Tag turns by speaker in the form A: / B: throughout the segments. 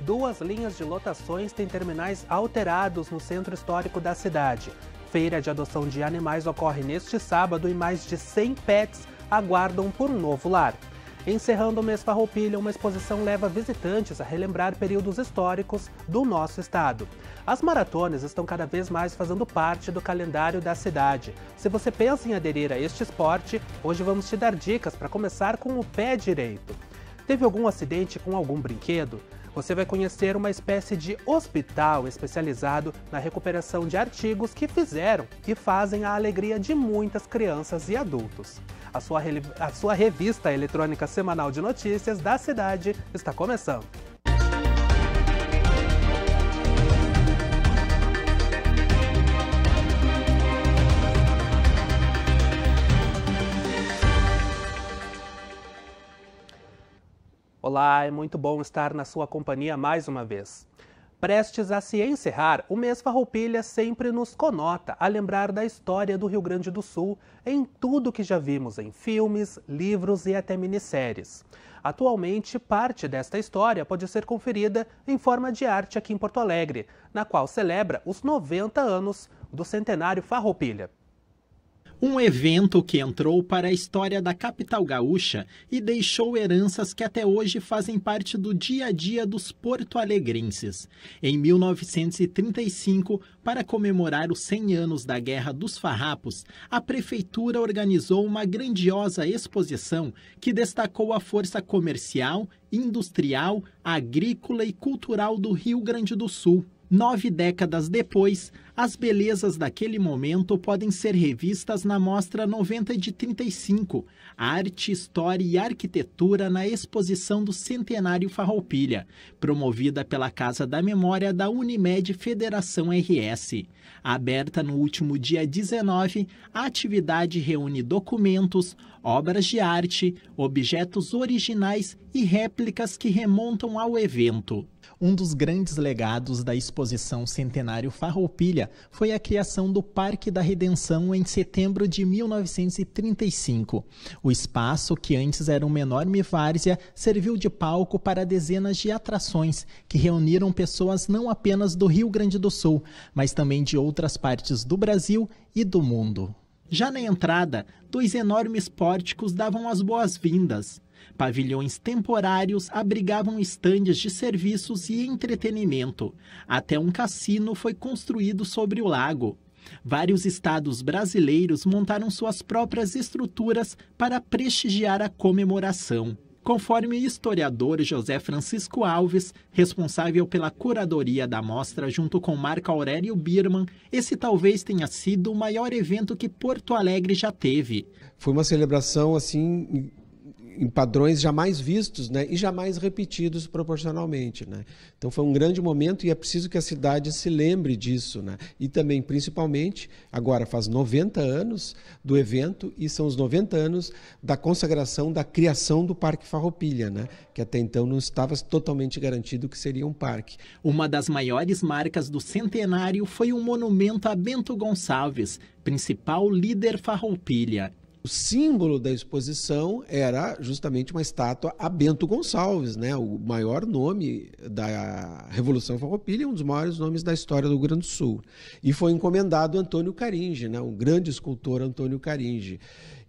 A: 2 linhas de lotações têm terminais alterados no centro histórico da cidade. Feira de adoção de animais ocorre neste sábado e mais de 100 pets aguardam por um novo lar. Encerrando o mês Farroupilha, uma exposição leva visitantes a relembrar períodos históricos do nosso estado. As maratonas estão cada vez mais fazendo parte do calendário da cidade. Se você pensa em aderir a este esporte, hoje vamos te dar dicas para começar com o pé direito. Teve algum acidente com algum brinquedo? Você vai conhecer uma espécie de hospital especializado na recuperação de artigos que fizeram e fazem a alegria de muitas crianças e adultos. A sua revista eletrônica semanal de notícias da cidade está começando. Olá, é muito bom estar na sua companhia mais uma vez. Prestes a se encerrar, o mês Farroupilha sempre nos conota a lembrar da história do Rio Grande do Sul em tudo que já vimos em filmes, livros e até minisséries. Atualmente, parte desta história pode ser conferida em forma de arte aqui em Porto Alegre, na qual celebra os 90 anos do Centenário Farroupilha.
B: Um evento que entrou para a história da capital gaúcha e deixou heranças que até hoje fazem parte do dia a dia dos porto-alegrenses. Em 1935, para comemorar os 100 anos da Guerra dos Farrapos, a prefeitura organizou uma grandiosa exposição que destacou a força comercial, industrial, agrícola e cultural do Rio Grande do Sul. 9 décadas depois, as belezas daquele momento podem ser revistas na Mostra 90 de 35, Arte, História e Arquitetura na Exposição do Centenário Farroupilha, promovida pela Casa da Memória da Unimed Federação RS. Aberta no último dia 19, a atividade reúne documentos, obras de arte, objetos originais e réplicas que remontam ao evento. Um dos grandes legados da exposição Centenário Farroupilha foi a criação do Parque da Redenção em setembro de 1935. O espaço, que antes era uma enorme várzea, serviu de palco para dezenas de atrações que reuniram pessoas não apenas do Rio Grande do Sul, mas também de outras partes do Brasil e do mundo. Já na entrada, 2 enormes pórticos davam as boas-vindas. Pavilhões temporários abrigavam estandes de serviços e entretenimento. Até um cassino foi construído sobre o lago. Vários estados brasileiros montaram suas próprias estruturas para prestigiar a comemoração. Conforme o historiador José Francisco Alves, responsável pela curadoria da mostra junto com Marco Aurélio Birman, esse talvez tenha sido o maior evento que Porto Alegre já teve.
C: Foi uma celebração assim em padrões jamais vistos, né, e jamais repetidos proporcionalmente, né? Então foi um grande momento e é preciso que a cidade se lembre disso, né? E também, principalmente, agora faz 90 anos do evento e são os 90 anos da consagração, da criação do Parque Farroupilha, né? Que até então não estava totalmente garantido que seria um parque.
B: Uma das maiores marcas do centenário foi um monumento a Bento Gonçalves, principal líder Farroupilha.
C: O símbolo da exposição era justamente uma estátua a Bento Gonçalves, né? O maior nome da Revolução Farroupilha, um dos maiores nomes da história do Rio Grande do Sul. E foi encomendado a Antônio Caringe, né? Um grande escultor, Antônio Caringe.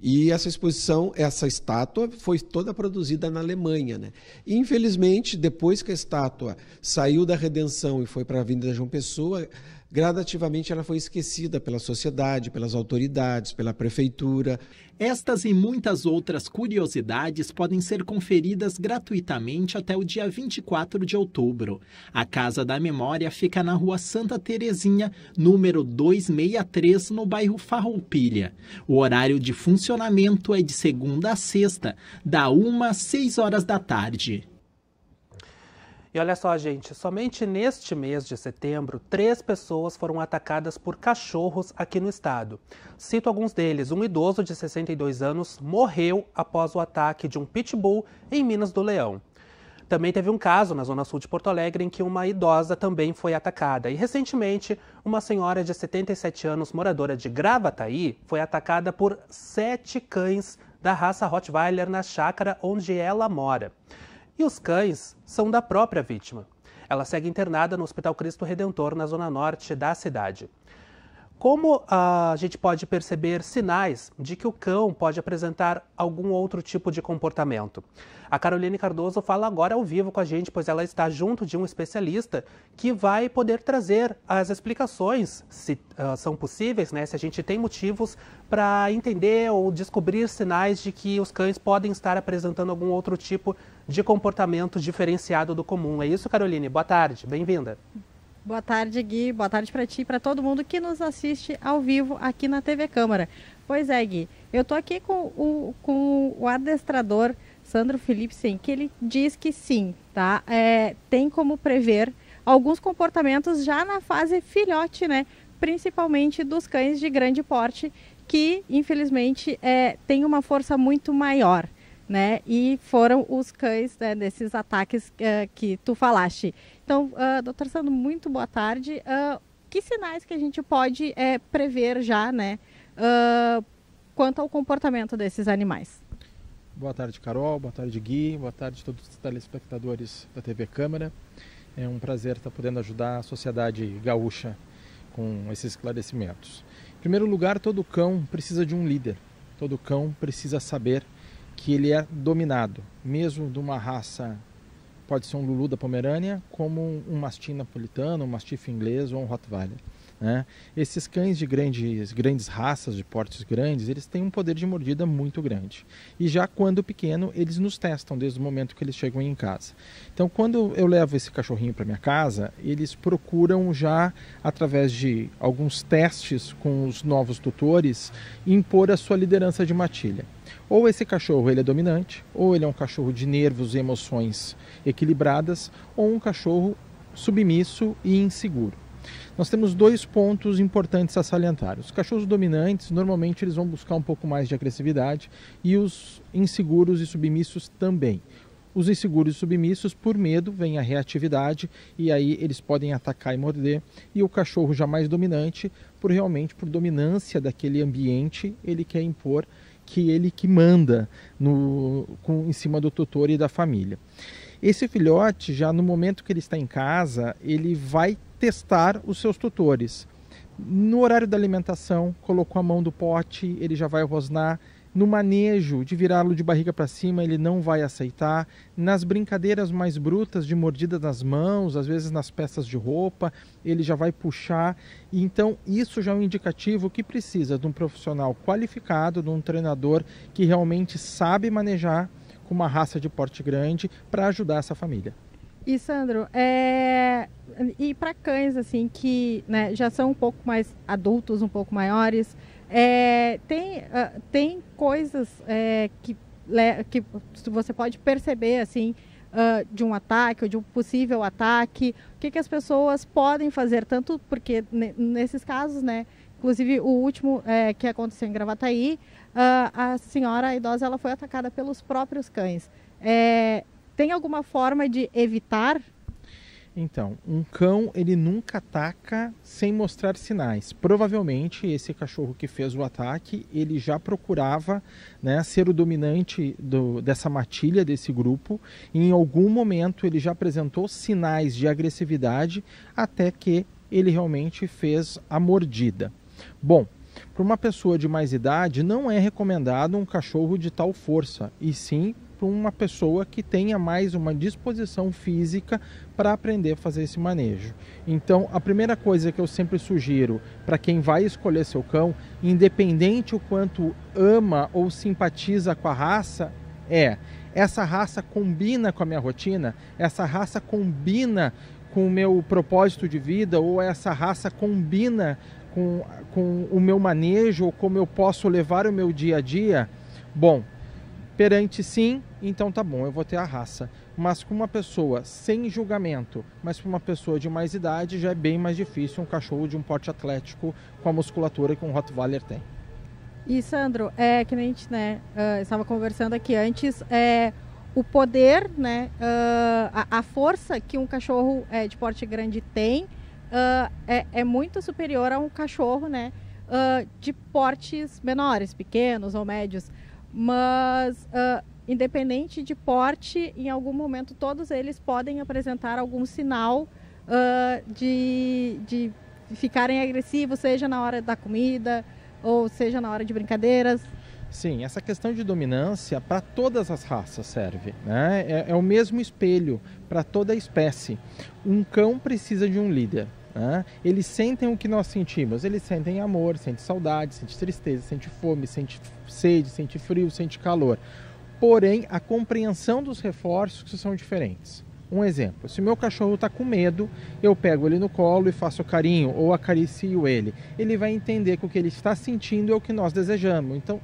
C: E essa exposição, essa estátua, foi toda produzida na Alemanha, né? E, infelizmente, depois que a estátua saiu da Redenção e foi para a Avenida João Pessoa, gradativamente ela foi esquecida pela sociedade, pelas autoridades, pela prefeitura.
B: Estas e muitas outras curiosidades podem ser conferidas gratuitamente até o dia 24 de outubro. A Casa da Memória fica na Rua Santa Terezinha, número 263, no bairro Farroupilha. O horário de funcionamento é de segunda a sexta, da 1 às 6 horas da tarde.
A: E olha só, gente, somente neste mês de setembro, 3 pessoas foram atacadas por cachorros aqui no estado. Cito alguns deles. Um idoso de 62 anos morreu após o ataque de um pitbull em Minas do Leão. Também teve um caso na zona sul de Porto Alegre em que uma idosa também foi atacada. E recentemente, uma senhora de 77 anos, moradora de Gravataí, foi atacada por 7 cães da raça Rottweiler na chácara onde ela mora. E os cães são da própria vítima. Ela segue internada no Hospital Cristo Redentor, na zona norte da cidade. Como a gente pode perceber sinais de que o cão pode apresentar algum outro tipo de comportamento? A Caroline Cardoso fala agora ao vivo com a gente, pois ela está junto de um especialista que vai poder trazer as explicações, se são possíveis, né? Se a gente tem motivos para entender ou descobrir sinais de que os cães podem estar apresentando algum outro tipo de comportamento diferenciado do comum. É isso, Caroline? Boa tarde, bem-vinda.
D: Boa tarde, Gui. Boa tarde para ti e para todo mundo que nos assiste ao vivo aqui na TV Câmara. Pois é, Gui, eu estou aqui com o adestrador Sandro Philipsen, que ele diz que sim, tá? Tem como prever alguns comportamentos já na fase filhote, né? Principalmente dos cães de grande porte, que infelizmente têm uma força muito maior, né? E foram os cães, né, desses ataques que tu falaste. Então, doutor Sandro, muito boa tarde. Que sinais que a gente pode prever já, né, quanto ao comportamento desses animais?
E: Boa tarde, Carol. Boa tarde, Gui. Boa tarde a todos os telespectadores da TV Câmara. É um prazer estar podendo ajudar a sociedade gaúcha com esses esclarecimentos. Em primeiro lugar, todo cão precisa de um líder. Todo cão precisa saber que ele é dominado, mesmo de uma raça, pode ser um Lulu da Pomerânia, como um mastim napolitano, um mastiff inglês ou um Rottweiler, né? Esses cães de grandes raças, de portes grandes, eles têm um poder de mordida muito grande. E já quando pequeno, eles nos testam desde o momento que eles chegam em casa. Então, quando eu levo esse cachorrinho para minha casa, eles procuram já, através de alguns testes com os novos tutores, impor a sua liderança de matilha. Ou esse cachorro ele é dominante, ou ele é um cachorro de nervos e emoções equilibradas, ou um cachorro submisso e inseguro. Nós temos dois pontos importantes a salientar. Os cachorros dominantes, normalmente eles vão buscar um pouco mais de agressividade, e os inseguros e submissos também. Os inseguros e submissos, por medo, vem a reatividade, e aí eles podem atacar e morder. E o cachorro já mais dominante, por dominância daquele ambiente, ele quer impor que ele que manda em cima do tutor e da família. Esse filhote, já no momento que ele está em casa, ele vai testar os seus tutores. No horário da alimentação, colocou a mão do pote, ele já vai rosnar. No manejo de virá-lo de barriga para cima, ele não vai aceitar. Nas brincadeiras mais brutas de mordida nas mãos, às vezes nas peças de roupa, ele já vai puxar. Então, isso já é um indicativo que precisa de um profissional qualificado, de um treinador que realmente sabe manejar com uma raça de porte grande para ajudar essa família.
D: E, Sandro, e para cães assim que, né, já são um pouco mais adultos, um pouco maiores, tem coisas que você pode perceber assim, de um ataque ou de um possível ataque? O que as pessoas podem fazer? Tanto porque nesses casos, né, inclusive o último que aconteceu em Gravataí, a senhora idosa ela foi atacada pelos próprios cães. Tem alguma forma de evitar?
E: Então, um cão ele nunca ataca sem mostrar sinais. Provavelmente esse cachorro que fez o ataque, ele já procurava, né, ser o dominante dessa matilha, desse grupo. E em algum momento ele já apresentou sinais de agressividade até que ele realmente fez a mordida. Bom, para uma pessoa de mais idade não é recomendado um cachorro de tal força, e sim para uma pessoa que tenha mais uma disposição física para aprender a fazer esse manejo. Então, a primeira coisa que eu sempre sugiro para quem vai escolher seu cão, independente o quanto ama ou simpatiza com a raça, essa raça combina com a minha rotina, essa raça combina com o meu propósito de vida, ou essa raça combina com o meu manejo, ou como eu posso levar o meu dia a dia. Bom, perante sim, então tá bom, eu vou ter a raça. Mas com uma pessoa sem julgamento, mas com uma pessoa de mais idade, já é bem mais difícil um cachorro de um porte atlético com a musculatura que um Rottweiler tem.
D: E, Sandro, que nem a gente, né, estava conversando aqui antes, o poder, né, a força que um cachorro de porte grande tem é muito superior a um cachorro, né, de portes menores, pequenos ou médios. Mas independente de porte, em algum momento todos eles podem apresentar algum sinal de ficarem agressivos, seja na hora da comida ou seja na hora de brincadeiras?
E: Sim, essa questão de dominância para todas as raças serve, né? É o mesmo espelho para toda a espécie. Um cão precisa de um líder, né? Eles sentem o que nós sentimos, eles sentem amor, sentem saudade, sentem tristeza, sentem fome, sentem sede, sentem frio, sentem calor. Porém, a compreensão dos reforços são diferentes. Um exemplo, se o meu cachorro está com medo, eu pego ele no colo e faço carinho ou acaricio ele. Ele vai entender que o que ele está sentindo é o que nós desejamos. Então,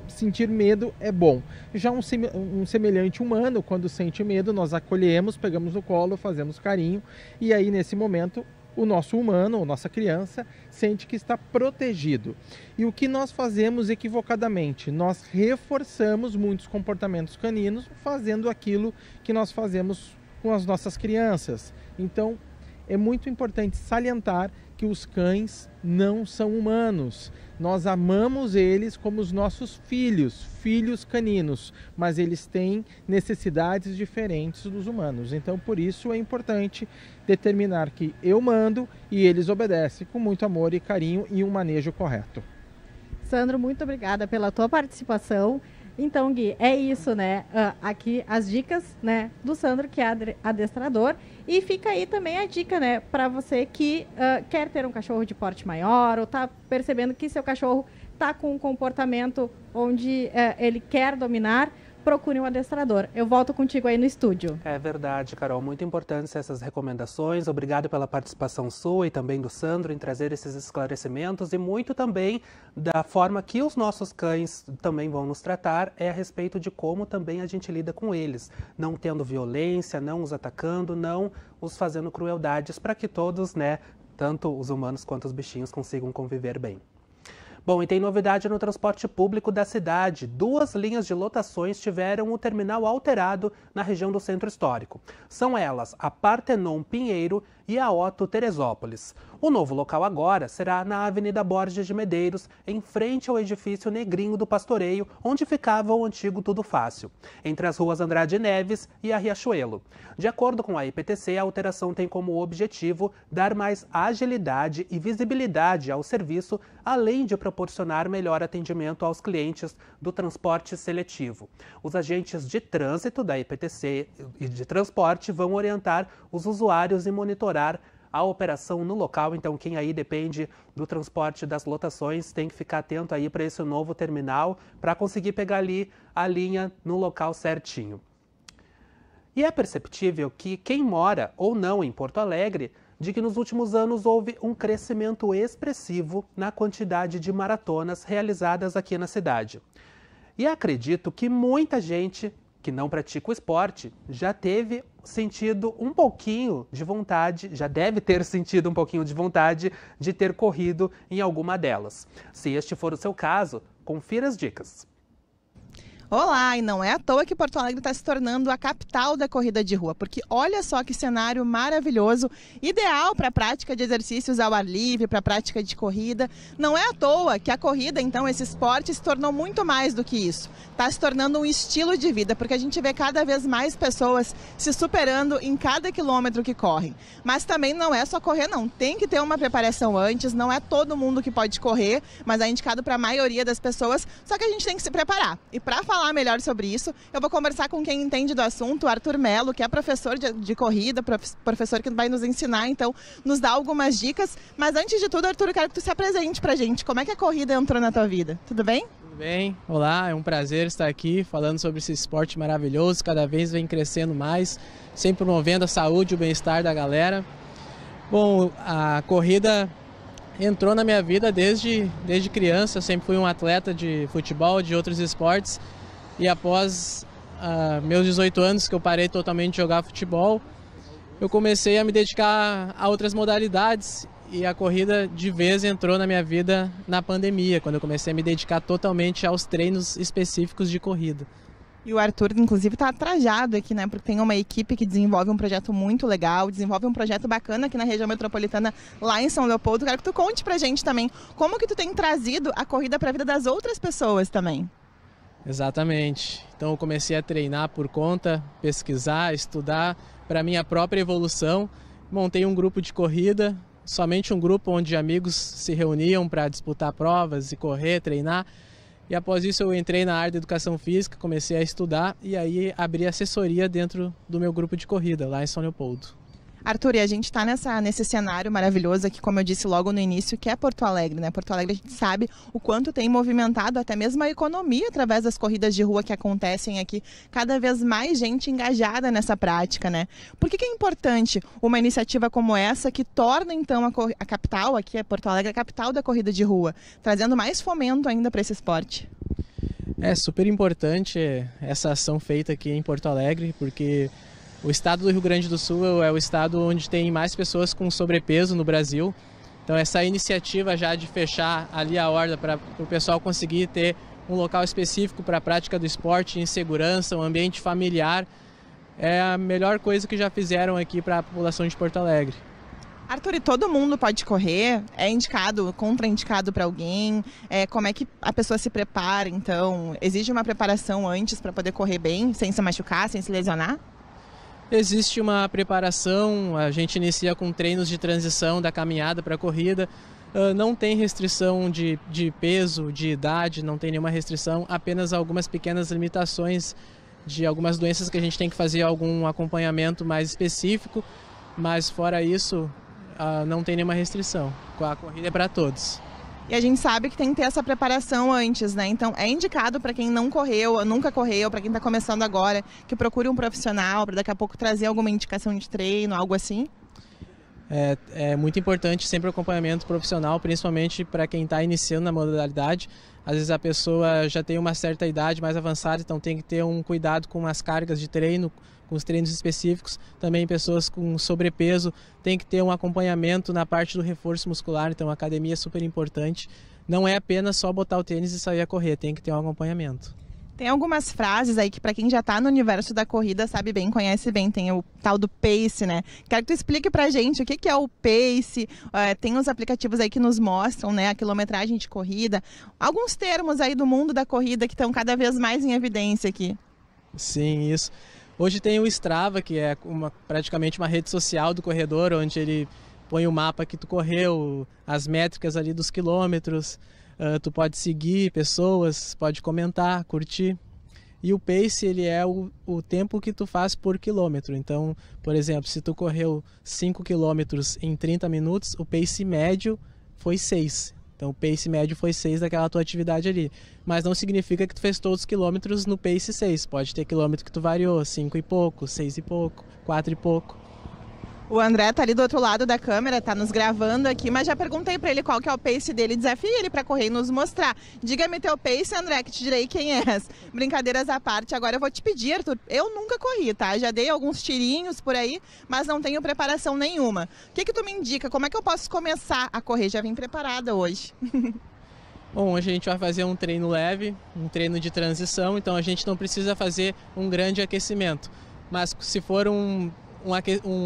E: sentir medo é bom. Já um semelhante humano, quando sente medo, nós acolhemos, pegamos no colo, fazemos carinho, e aí nesse momento o nosso humano, a nossa criança, sente que está protegido. E o que nós fazemos equivocadamente? Nós reforçamos muitos comportamentos caninos fazendo aquilo que nós fazemos com as nossas crianças. Então, é muito importante salientar que os cães não são humanos. Nós amamos eles como os nossos filhos, filhos caninos, mas eles têm necessidades diferentes dos humanos. Então, por isso é importante determinar que eu mando e eles obedecem com muito amor e carinho e um manejo correto.
D: Sandro, muito obrigada pela tua participação. Então, Gui, é isso, né? Aqui as dicas, né, do Sandro, que é adestrador. E fica aí também a dica, né, para você que quer ter um cachorro de porte maior ou tá percebendo que seu cachorro tá com um comportamento onde ele quer dominar, procure um adestrador. Eu volto contigo aí no estúdio.
A: É verdade, Carol. Muito importantes essas recomendações. Obrigado pela participação sua e também do Sandro em trazer esses esclarecimentos e muito também da forma que os nossos cães também vão nos tratar é a respeito de como também a gente lida com eles. Não tendo violência, não os atacando, não os fazendo crueldades para que todos, né, tanto os humanos quanto os bichinhos consigam conviver bem. Bom, e tem novidade no transporte público da cidade. 2 linhas de lotações tiveram o terminal alterado na região do Centro Histórico. São elas a Partenon Pinheiro e a Otto Teresópolis. O novo local agora será na Avenida Borges de Medeiros, em frente ao edifício Negrinho do Pastoreio, onde ficava o antigo Tudo Fácil, entre as ruas Andrade Neves e a Riachuelo. De acordo com a IPTC, a alteração tem como objetivo dar mais agilidade e visibilidade ao serviço, além de proporcionar melhor atendimento aos clientes do transporte seletivo. Os agentes de trânsito da IPTC e de transporte vão orientar os usuários e monitorar a operação no local. Então, quem aí depende do transporte das lotações tem que ficar atento aí para esse novo terminal para conseguir pegar ali a linha no local certinho. E é perceptível que quem mora ou não em Porto Alegre de que nos últimos anos houve um crescimento expressivo na quantidade de maratonas realizadas aqui na cidade. E acredito que muita gente que não pratica o esporte já teve sentido um pouquinho de vontade, já deve ter sentido um pouquinho de vontade de ter corrido em alguma delas. Se este for o seu caso, confira as dicas.
F: Olá, e não é à toa que Porto Alegre está se tornando a capital da corrida de rua, porque olha só que cenário maravilhoso, ideal para a prática de exercícios ao ar livre, para a prática de corrida. Não é à toa que a corrida, então, esse esporte se tornou muito mais do que isso. Está se tornando um estilo de vida, porque a gente vê cada vez mais pessoas se superando em cada quilômetro que correm. Mas também não é só correr, não. Tem que ter uma preparação antes, não é todo mundo que pode correr, mas é indicado para a maioria das pessoas, só que a gente tem que se preparar. E para falar melhor sobre isso, eu vou conversar com quem entende do assunto, o Arthur Melo, que é professor de corrida, professor que vai nos ensinar, então, nos dar algumas dicas. Mas antes de tudo, Arthur, eu quero que tu se apresente pra gente. Como é que a corrida entrou na tua vida? Tudo bem?
G: Tudo bem. Olá, é um prazer estar aqui falando sobre esse esporte maravilhoso, cada vez vem crescendo mais, sempre promovendo a saúde e o bem-estar da galera. Bom, a corrida entrou na minha vida desde criança, eu sempre fui um atleta de futebol, de outros esportes. E após meus 18 anos, que eu parei totalmente de jogar futebol, eu comecei a me dedicar a outras modalidades e a corrida de vez entrou na minha vida na pandemia, quando eu comecei a me dedicar totalmente aos treinos específicos de corrida.
F: E o Arthur, inclusive, está trajado aqui, né? Porque tem uma equipe que desenvolve um projeto muito legal, desenvolve um projeto bacana aqui na região metropolitana, lá em São Leopoldo. Quero que tu conte pra gente também como que tu tem trazido a corrida para a vida das outras pessoas também.
G: Exatamente. Então eu comecei a treinar por conta, pesquisar, estudar para minha própria evolução. Montei um grupo de corrida, somente um grupo onde amigos se reuniam para disputar provas e correr, treinar. E após isso eu entrei na área de educação física, comecei a estudar e aí abri assessoria dentro do meu grupo de corrida, lá em São Leopoldo.
F: Arthur, e a gente está nesse cenário maravilhoso aqui, como eu disse logo no início, que é Porto Alegre, né? Porto Alegre a gente sabe o quanto tem movimentado até mesmo a economia através das corridas de rua que acontecem aqui, cada vez mais gente engajada nessa prática, né? Por que é importante uma iniciativa como essa que torna então a capital, aqui é Porto Alegre, a capital da corrida de rua, trazendo mais fomento ainda para esse esporte?
G: É super importante essa ação feita aqui em Porto Alegre, porque o estado do Rio Grande do Sul é o estado onde tem mais pessoas com sobrepeso no Brasil. Então essa iniciativa já de fechar ali a horda para o pessoal conseguir ter um local específico para a prática do esporte em segurança, um ambiente familiar, é a melhor coisa que já fizeram aqui para a população de Porto Alegre.
F: Arthur, e todo mundo pode correr? É indicado, contraindicado para alguém? Como é que a pessoa se prepara, então? Exige uma preparação antes para poder correr bem, sem se machucar, sem se lesionar?
G: Existe uma preparação, a gente inicia com treinos de transição da caminhada para a corrida. Não tem restrição de peso, de idade, não tem nenhuma restrição, apenas algumas pequenas limitações de algumas doenças que a gente tem que fazer algum acompanhamento mais específico, mas fora isso não tem nenhuma restrição. A corrida é para todos.
F: E a gente sabe que tem que ter essa preparação antes, né? Então é indicado para quem não correu, nunca correu, para quem está começando agora, que procure um profissional para daqui a pouco trazer alguma indicação de treino, algo assim?
G: É muito importante sempre o acompanhamento profissional, principalmente para quem está iniciando na modalidade. Às vezes a pessoa já tem uma certa idade mais avançada, então tem que ter um cuidado com as cargas de treino, com os treinos específicos. Também pessoas com sobrepeso tem que ter um acompanhamento na parte do reforço muscular, então a academia é super importante. Não é apenas só botar o tênis e sair a correr, tem que ter um acompanhamento.
F: Tem algumas frases aí que para quem já está no universo da corrida sabe bem, conhece bem, tem o tal do pace, né? Quero que tu explique pra gente o que é o pace, tem uns aplicativos aí que nos mostram, né, a quilometragem de corrida, alguns termos aí do mundo da corrida que estão cada vez mais em evidência aqui.
G: Sim, isso. Hoje tem o Strava, que é praticamente uma rede social do corredor, onde ele põe o mapa que tu correu, as métricas ali dos quilômetros. Tu pode seguir pessoas, pode comentar, curtir. E o pace, ele é o tempo que tu faz por quilômetro. Então, por exemplo, se tu correu 5 quilômetros em 30 minutos, o pace médio foi 6. Então, o pace médio foi 6 daquela tua atividade ali. Mas não significa que tu fez todos os quilômetros no pace 6. Pode ter quilômetro que tu variou, 5 e pouco, 6 e pouco, 4 e pouco.
F: O André tá ali do outro lado da câmera, tá nos gravando aqui, mas já perguntei para ele qual que é o pace dele, desafiei ele para correr e nos mostrar. Diga-me teu pace, André, que te direi quem és. Brincadeiras à parte, agora eu vou te pedir, Arthur, eu nunca corri, tá? Já dei alguns tirinhos por aí, mas não tenho preparação nenhuma. O que tu me indica? Como é que eu posso começar a correr? Já vim preparada hoje.
G: Bom, hoje a gente vai fazer um treino leve, um treino de transição, então a gente não precisa fazer um grande aquecimento. Mas se for um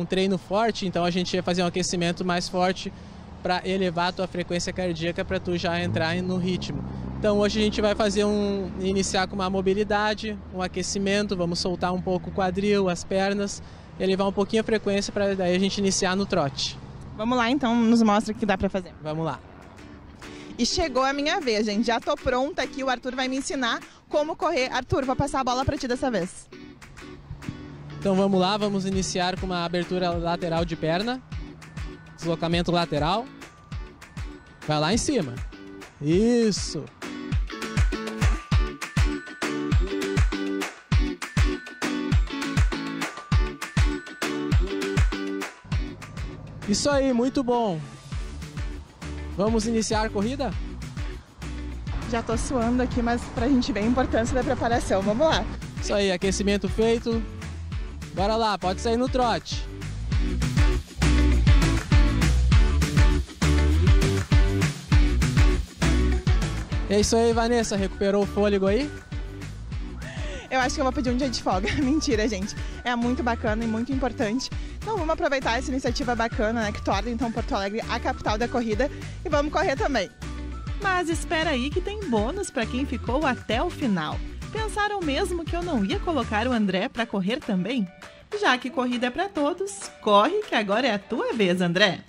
G: treino forte, então a gente vai fazer um aquecimento mais forte para elevar a tua frequência cardíaca para tu já entrar no ritmo. Então hoje a gente vai iniciar com uma mobilidade, um aquecimento, vamos soltar um pouco o quadril, as pernas, elevar um pouquinho a frequência para daí a gente iniciar no trote.
F: Vamos lá então, nos mostra o que dá para fazer.
G: Vamos lá.
F: E chegou a minha vez, gente, já tô pronta aqui, o Arthur vai me ensinar como correr. Arthur, vou passar a bola para ti dessa vez.
G: Então vamos lá, vamos iniciar com uma abertura lateral de perna, deslocamento lateral, vai lá em cima, isso. Isso aí, muito bom. Vamos iniciar a corrida?
F: Já tô suando aqui, mas pra gente ver a importância da preparação, vamos lá.
G: Isso aí, aquecimento feito. Bora lá, pode sair no trote. É isso aí, Vanessa, recuperou o fôlego aí?
F: Eu acho que eu vou pedir um dia de folga. Mentira, gente. É muito bacana e muito importante. Então vamos aproveitar essa iniciativa bacana, né, que torna então Porto Alegre a capital da corrida e vamos correr também.
H: Mas espera aí que tem bônus para quem ficou até o final.
F: Pensaram mesmo que eu não ia colocar o André para correr também? Já que corrida é para todos, corre que agora é a tua vez, André.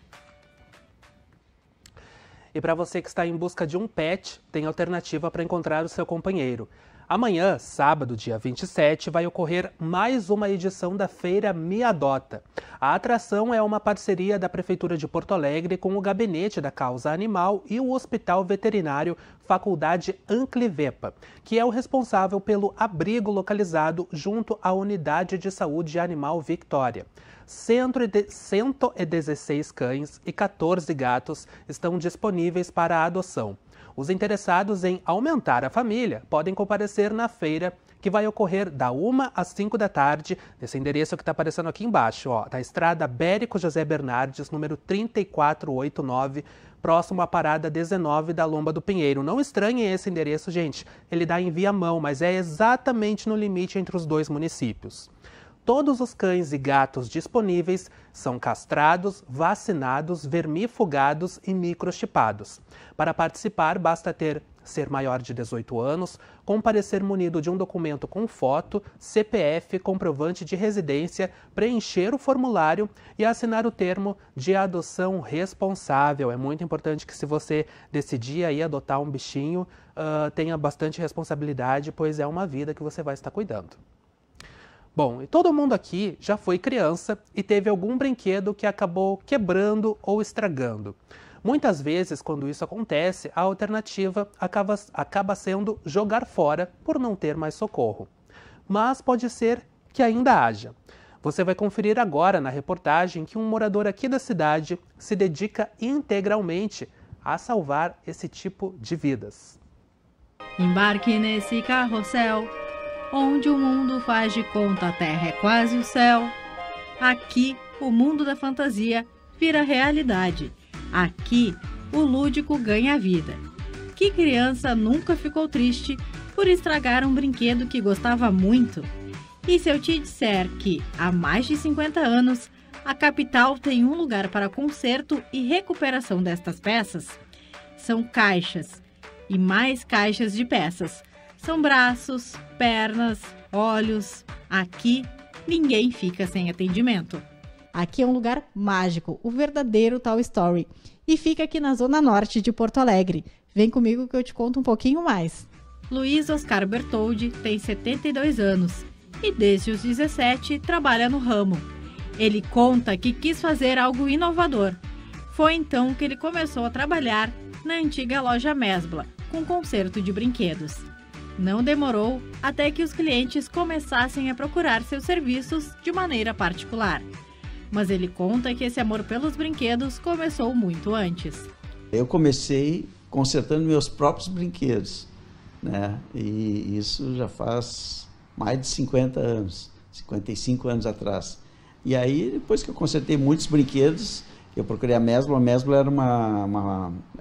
A: E para você que está em busca de um pet, tem alternativa para encontrar o seu companheiro. Amanhã, sábado, dia 27, vai ocorrer mais uma edição da Feira Me Adota. A atração é uma parceria da Prefeitura de Porto Alegre com o Gabinete da Causa Animal e o Hospital Veterinário Faculdade Anclivepa, que é o responsável pelo abrigo localizado junto à Unidade de Saúde Animal Victória. 116 cães e 14 gatos estão disponíveis para a adoção. Os interessados em aumentar a família podem comparecer na feira, que vai ocorrer da 1 às 5 da tarde, nesse endereço que está aparecendo aqui embaixo, da Estrada Bérico José Bernardes, número 3489, próximo à parada 19 da Lomba do Pinheiro. Não estranhem esse endereço, gente, ele dá em Viamão, mas é exatamente no limite entre os dois municípios. Todos os cães e gatos disponíveis são castrados, vacinados, vermifugados e microchipados. Para participar, basta ser maior de 18 anos, comparecer munido de um documento com foto, CPF, comprovante de residência, preencher o formulário e assinar o termo de adoção responsável. É muito importante que, se você decidir aí adotar um bichinho, tenha bastante responsabilidade, pois é uma vida que você vai estar cuidando. Bom, e todo mundo aqui já foi criança e teve algum brinquedo que acabou quebrando ou estragando. Muitas vezes, quando isso acontece, a alternativa acaba sendo jogar fora por não ter mais socorro. Mas pode ser que ainda haja. Você vai conferir agora na reportagem que um morador aqui da cidade se dedica integralmente a salvar esse tipo de vidas.
H: Embarque nesse carrossel, onde o mundo faz de conta a terra é quase o céu. Aqui, o mundo da fantasia vira realidade. Aqui, o lúdico ganha vida. Que criança nunca ficou triste por estragar um brinquedo que gostava muito? E se eu te disser que, há mais de 50 anos, a capital tem um lugar para conserto e recuperação destas peças? São caixas e mais caixas de peças. São braços, pernas, olhos. Aqui, ninguém fica sem atendimento.
D: Aqui é um lugar mágico, o verdadeiro Toy Story. E fica aqui na Zona Norte de Porto Alegre. Vem comigo que eu te conto um pouquinho mais.
H: Luiz Oscar Bertoldi tem 72 anos e desde os 17 trabalha no ramo. Ele conta que quis fazer algo inovador. Foi então que ele começou a trabalhar na antiga loja Mesbla, com conserto de brinquedos. Não demorou até que os clientes começassem a procurar seus serviços de maneira particular. Mas ele conta que esse amor pelos brinquedos começou muito antes.
I: Eu comecei consertando meus próprios brinquedos, né? E isso já faz mais de 50 anos, 55 anos atrás. E aí, depois que eu consertei muitos brinquedos, eu procurei a Mesbla. A Mesbla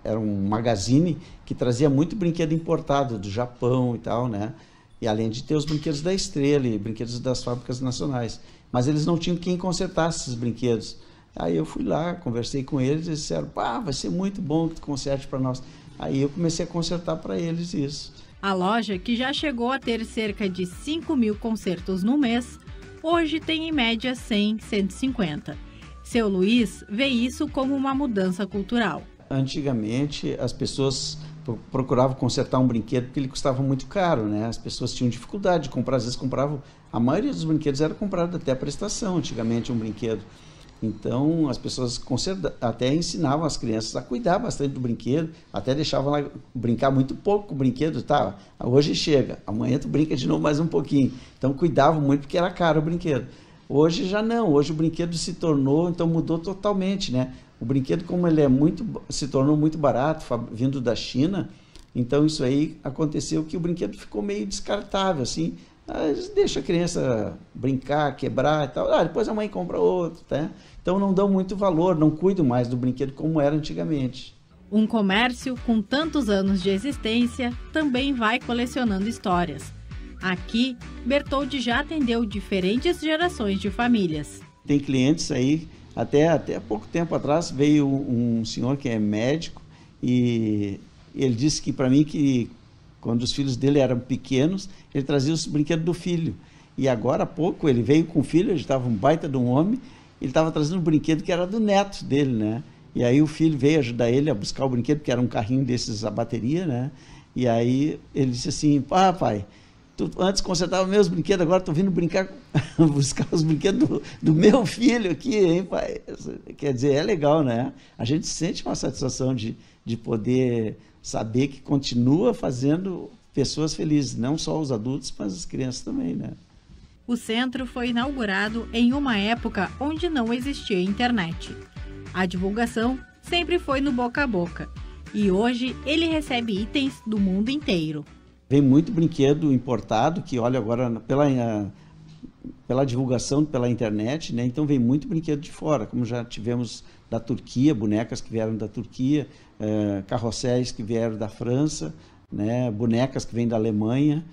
I: era um magazine que trazia muito brinquedo importado do Japão e tal, né? E além de ter os brinquedos da Estrela e brinquedos das fábricas nacionais. Mas eles não tinham quem consertasse esses brinquedos. Aí eu fui lá, conversei com eles e eles disseram: "Pá, vai ser muito bom que tu conserte para nós." Aí eu comecei a consertar para eles isso.
H: A loja, que já chegou a ter cerca de 5.000 consertos no mês, hoje tem em média 100, 150. Seu Luiz vê isso como uma mudança cultural.
I: Antigamente, as pessoas procuravam consertar um brinquedo porque ele custava muito caro, né? As pessoas tinham dificuldade de comprar, às vezes compravam... A maioria dos brinquedos era comprado até a prestação, antigamente, um brinquedo. Então, as pessoas até ensinavam as crianças a cuidar bastante do brinquedo, até deixavam lá brincar muito pouco com o brinquedo, tá? Hoje chega, amanhã tu brinca de novo mais um pouquinho. Então, cuidavam muito porque era caro o brinquedo. Hoje já não, hoje o brinquedo se tornou, então mudou totalmente, né? O brinquedo, como ele se tornou muito barato, vindo da China, então isso aí aconteceu que o brinquedo ficou meio descartável, assim. Deixa a criança brincar, quebrar e tal, depois a mãe compra outro, tá? Então não dão muito valor, não cuidam mais do brinquedo como era antigamente.
H: Um comércio com tantos anos de existência também vai colecionando histórias. Aqui, Bertoldi já atendeu diferentes gerações de famílias.
I: Tem clientes aí, até pouco tempo atrás veio um senhor que é médico e ele disse que para mim que Quando os filhos dele eram pequenos, ele trazia os brinquedos do filho. E agora há pouco ele veio com o filho, ele estava um baita de um homem, ele estava trazendo um brinquedo que era do neto dele, né? E aí o filho veio ajudar ele a buscar o brinquedo, que era um carrinho desses a bateria, né? E aí ele disse assim, pai, tu antes consertava meus brinquedos, agora estou vindo brincar, buscar os brinquedos do meu filho aqui, hein, pai? Quer dizer, é legal, né? A gente sente uma satisfação de poder saber que continua fazendo pessoas felizes, não só os adultos, mas as crianças também, né?
H: O centro foi inaugurado em uma época onde não existia internet. A divulgação sempre foi no boca a boca e hoje ele recebe itens do mundo inteiro.
I: Vem muito brinquedo importado, que olha agora pela divulgação pela internet, né? Então vem muito brinquedo de fora, como já tivemos da Turquia, bonecas que vieram da Turquia, carrosséis que vieram da França, né? Bonecas que vêm da Alemanha,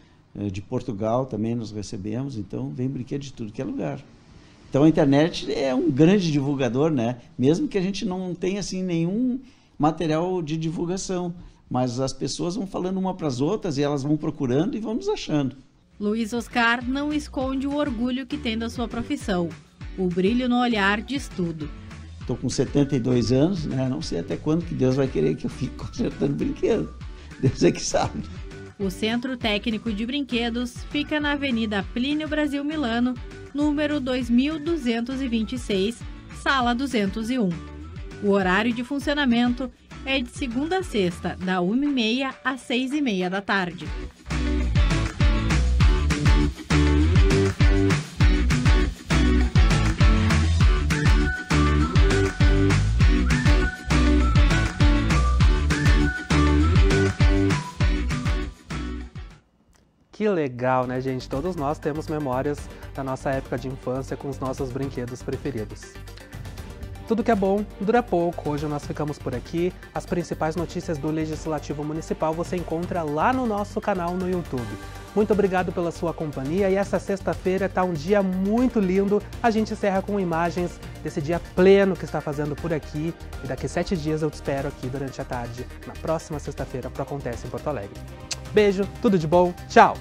I: de Portugal também nós recebemos, então vem brinquedo de tudo que é lugar. Então a internet é um grande divulgador, né? Mesmo que a gente não tenha assim nenhum material de divulgação, mas as pessoas vão falando uma para as outras e elas vão procurando e vão nos achando.
H: Luiz Oscar não esconde o orgulho que tem da sua profissão. O brilho no olhar diz tudo.
I: Estou com 72 anos, né? Não sei até quando que Deus vai querer que eu fique consertando brinquedo. Deus é que sabe.
H: O Centro Técnico de Brinquedos fica na Avenida Plínio Brasil Milano, número 2226, sala 201. O horário de funcionamento é de segunda a sexta, da 1h30 às 6h30 da tarde.
A: Que legal, né, gente? Todos nós temos memórias da nossa época de infância com os nossos brinquedos preferidos. Tudo que é bom dura pouco. Hoje nós ficamos por aqui. As principais notícias do Legislativo Municipal você encontra lá no nosso canal no YouTube. Muito obrigado pela sua companhia e essa sexta-feira está um dia muito lindo. A gente encerra com imagens desse dia pleno que está fazendo por aqui e daqui 7 dias eu te espero aqui durante a tarde, na próxima sexta-feira, para o Acontece em Porto Alegre. Beijo, tudo de bom, tchau!